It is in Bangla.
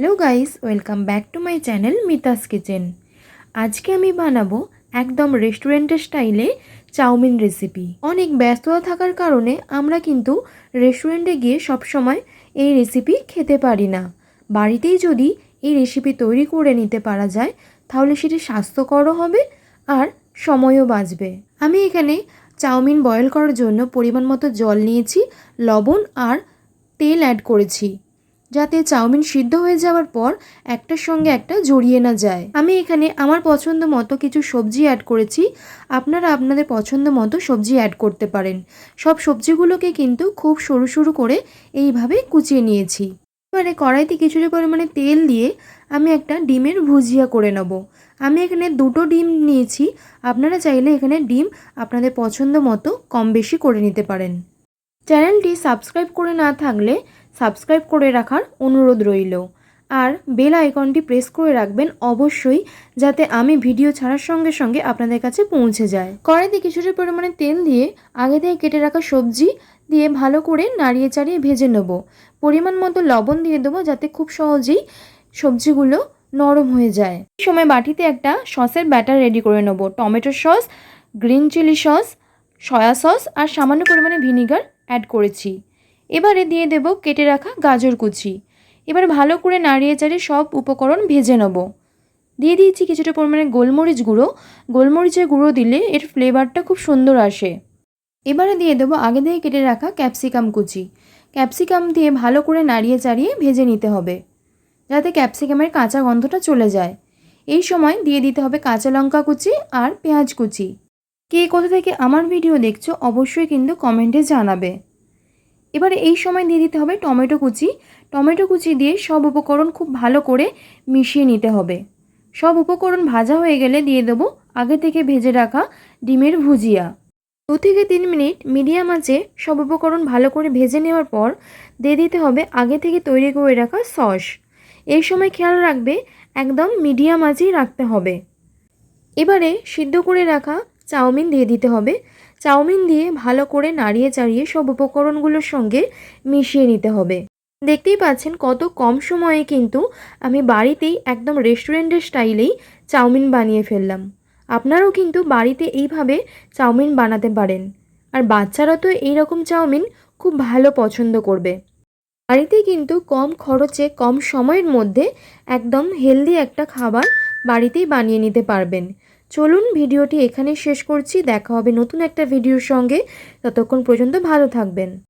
Hello guys, welcome back to my channel Mita's kitchen. আজকে আমি বানাবো একদম রেস্টুরেন্টের স্টাইলে চাউমিন রেসিপি। অনেক ব্যস্ততা থাকার কারণে আমরা কিন্তু রেস্টুরেন্টে গিয়ে সবসময় এই রেসিপি খেতে পারি না। বাড়িতেই যদি এই রেসিপি তৈরি করে নিতে পারা যায় তাহলে সেটি স্বাস্থ্যকরও হবে আর সময়ও বাঁচবে। আমি এখানে চাউমিন বয়েল করার জন্য পরিমাণ মতো জল নিয়েছি, লবণ আর তেল অ্যাড করেছি যাতে চাউমিন সিদ্ধ হয়ে যাওয়ার পর একটার সঙ্গে একটা জড়িয়ে না যায়। আমি এখানে আমার পছন্দ মতো কিছু সবজি অ্যাড করেছি, আপনারা আপনাদের পছন্দ মতো সবজি অ্যাড করতে পারেন। সব সবজিগুলোকে কিন্তু খুব সরু সরু করে এইভাবে কুচিয়ে নিয়েছি। এবারে কড়াইতে কিছুটা পরিমাণে তেল দিয়ে আমি একটা ডিমের ভুজিয়া করে নেব। আমি এখানে 2টো ডিম নিয়েছি, আপনারা চাইলে এখানে ডিম আপনাদের পছন্দ মতো কম বেশি করে নিতে পারেন। চ্যানেলটি সাবস্ক্রাইব করে না থাকলে সাবস্ক্রাইব করে রাখার অনুরোধ রইল আর বেল আইকনটি প্রেস করে রাখবেন অবশ্যই, যাতে আমি ভিডিও ছাড়ার সঙ্গে সঙ্গে আপনাদের কাছে পৌঁছে যায়। কড়াইতে কিছুটা পরিমাণে তেল দিয়ে আগে থেকে কেটে রাখা সবজি দিয়ে ভালো করে নাড়িয়ে চাড়িয়ে ভেজে নেব। পরিমাণ মতো লবণ দিয়ে দেবো যাতে খুব সহজেই সবজিগুলো নরম হয়ে যায়। এই সময় বাটিতে একটা সসের ব্যাটার রেডি করে নেব। Tomato sauce, green chilli sauce, soya sauce আর সামান্য পরিমাণে ভিনিগার অ্যাড করেছি। এবারে দিয়ে দেব কেটে রাখা গাজর কুচি। এবার ভালো করে নাড়িয়ে চাড়িয়ে সব উপকরণ ভেজে নেব। দিয়ে দিয়েছি কিছুটা পরিমাণে গোলমরিচ গুঁড়ো। গোলমরিচের গুঁড়ো দিলে এর ফ্লেভারটা খুব সুন্দর আসে। এবারে দিয়ে দেবো আগে থেকে কেটে রাখা ক্যাপসিকাম কুচি। ক্যাপসিকাম দিয়ে ভালো করে নাড়িয়ে চাড়িয়ে ভেজে নিতে হবে যাতে ক্যাপসিকামের কাঁচা গন্ধটা চলে যায়। এই সময় দিয়ে দিতে হবে কাঁচা লঙ্কা কুচি আর পেঁয়াজ কুচি। কে কোথা থেকে আমার ভিডিও দেখছো অবশ্যই কিন্তু কমেন্টে জানাবে। এবারে এই সময় দিয়ে দিতে হবে টমেটো কুচি। টমেটো কুচি দিয়ে সব উপকরণ খুব ভালো করে মিশিয়ে নিতে হবে। সব উপকরণ ভাজা হয়ে গেলে দিয়ে দেবো আগে থেকে ভেজে রাখা ডিমের ভুজিয়া। 2 থেকে 3 মিনিট মিডিয়াম আঁচে সব উপকরণ ভালো করে ভেজে নেওয়ার পর দিয়ে দিতে হবে আগে থেকে তৈরি করে রাখা সস। এই সময় খেয়াল রাখবে একদম মিডিয়াম আঁচেই রাখতে হবে। এবারে সিদ্ধ করে রাখা চাউমিন দিয়ে দিতে হবে। চাউমিন দিয়ে ভালো করে নাড়িয়ে চাড়িয়ে সব উপকরণগুলোর সঙ্গে মিশিয়ে নিতে হবে। দেখতেই পাচ্ছেন কত কম সময়ে কিন্তু আমি বাড়িতেই একদম রেস্টুরেন্টের স্টাইলেই চাউমিন বানিয়ে ফেললাম। আপনারাও কিন্তু বাড়িতে এইভাবে চাউমিন বানাতে পারেন আর বাচ্চারা তো এইরকম চাউমিন খুব ভালো পছন্দ করবে। বাড়িতে কিন্তু কম খরচে কম সময়ের মধ্যে একদম হেলদি একটা খাবার বাড়িতেই বানিয়ে নিতে পারবেন। চলুন ভিডিওটি এখানেই শেষ করছি, দেখা হবে নতুন একটা ভিডিওর সঙ্গে। ততক্ষণ পর্যন্ত ভালো থাকবেন।